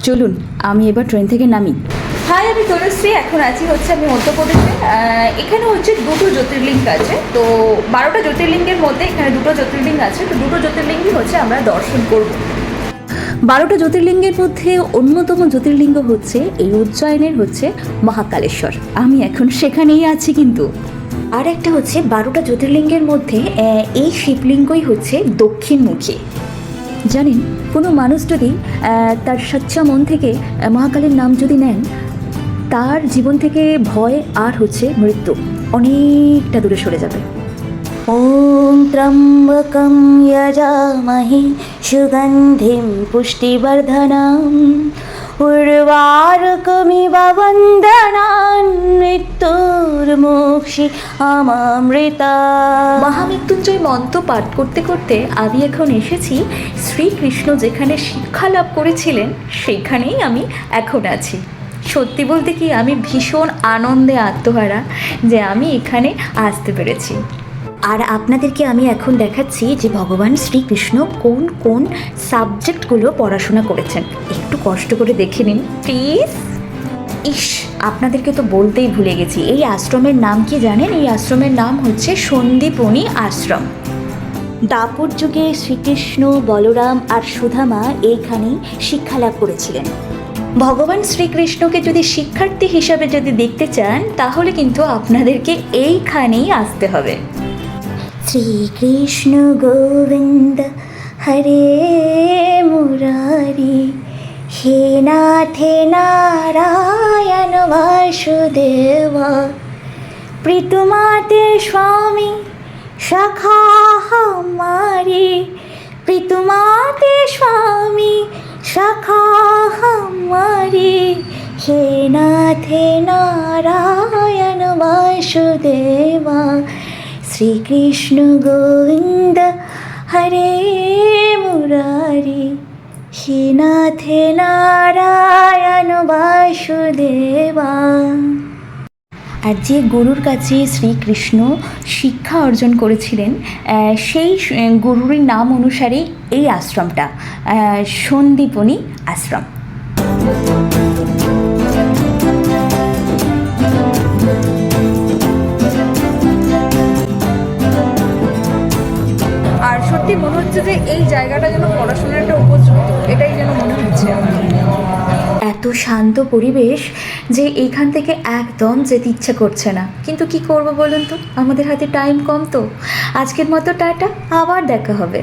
চলুন আমি এবার ট্রেন থেকে নামি। হাই, আমি তনুশ্রী। এখন আমি মধ্যপ্রদেশে। এখানে দুটো জ্যোতির্লিঙ্গ আছে। তো 12টা জ্যোতির্লিঙ্গের মধ্যে এখানে দুটো জ্যোতির্লিঙ্গ আছে। তো দুটো জ্যোতির্লিঙ্গই আমরা দর্শন করব। 12টা জ্যোতির্লিঙ্গের মধ্যে অন্যতম জ্যোতির্লিঙ্গ হচ্ছে এই উজ্জয়নের মহাকালেশ্বর। আমি এখন সেখানেই আছি। কিন্তু আর একটা 12টা জ্যোতির্লিঙ্গের মধ্যে এই শিবলিঙ্গই দক্ষিণমুখী। জানেন, কোনো মানুষ যদি তার সচ্চা মন থেকে মহাকালের নাম যদি নেন, তার জীবন থেকে ভয় আর মৃত্যু অনেকটা দূরে সরে যাবে। ওম ত্রম্বকম যজামহে সুগন্ধিম পুষ্টিবর্ধনম উর্বারুকমিব বন্দনান মৃত্যুর্মুক্ষি আমামৃতা। মহামৃত্যুঞ্জয় মন্ত্র পাঠ করতে করতে আমি এখন এসেছি শ্রীকৃষ্ণ যেখানে শিক্ষা লাভ করেছিলেন, সেখানেই আমি এখন আছি। সত্যি বলতে কি, আমি ভীষণ আনন্দে আত্মহারা যে আমি এখানে আসতে পেরেছি। আর আপনাদেরকে আমি এখন দেখাচ্ছি যে ভগবান শ্রীকৃষ্ণ কোন কোন সাবজেক্টগুলো পড়াশোনা করেছেন। একটু কষ্ট করে দেখে নিন প্লিজ। আপনাদেরকে তো বলতেই ভুলে গেছি, এই আশ্রমের নাম কি জানেন? এই আশ্রমের নাম সন্দীপনী আশ্রম। দাপর যুগে শ্রীকৃষ্ণ, বলরাম আর সুদামা এইখানেই শিক্ষা লাভ করেছিলেন। ভগবান শ্রীকৃষ্ণকে যদি শিক্ষার্থী হিসাবে যদি দেখতে চান, তাহলে কিন্তু আপনাদেরকে এইখানেই আসতে হবে। শ্রীকৃষ্ণ গোবিন্দ হরে মুরারি, হে নাথে নারায়ণ বাসুদেবা, প্রীতমাতে স্বামী সখা হমারি, প্রীতমাতে স্বামী সখা হমারি, হে নাথে নারায়ণ বাসুদেবা, শ্রীকৃষ্ণ গোবিন্দ হরে মুরারি, হে নাথে নারায়ণ বাসুদেবা। আর যে গুরুর কাছে শ্রীকৃষ্ণ শিক্ষা অর্জন করেছিলেন, সেই গুরুর নাম অনুসারেই এই আশ্রমটা সন্দীপনী আশ্রম। আর সত্যি মনে হচ্ছে যে এই জায়গাটা যেন পড়াশোনার একটা উপযুক্ত, এটাই যেন মনে হচ্ছে আমার। এত শান্ত পরিবেশ যে এইখান থেকে একদম যেতে ইচ্ছা করছে না, কিন্তু কি করব বলুন তো, আমাদের হাতে টাইম কম। তো আজকের মতো টাটা, আবার দেখা হবে।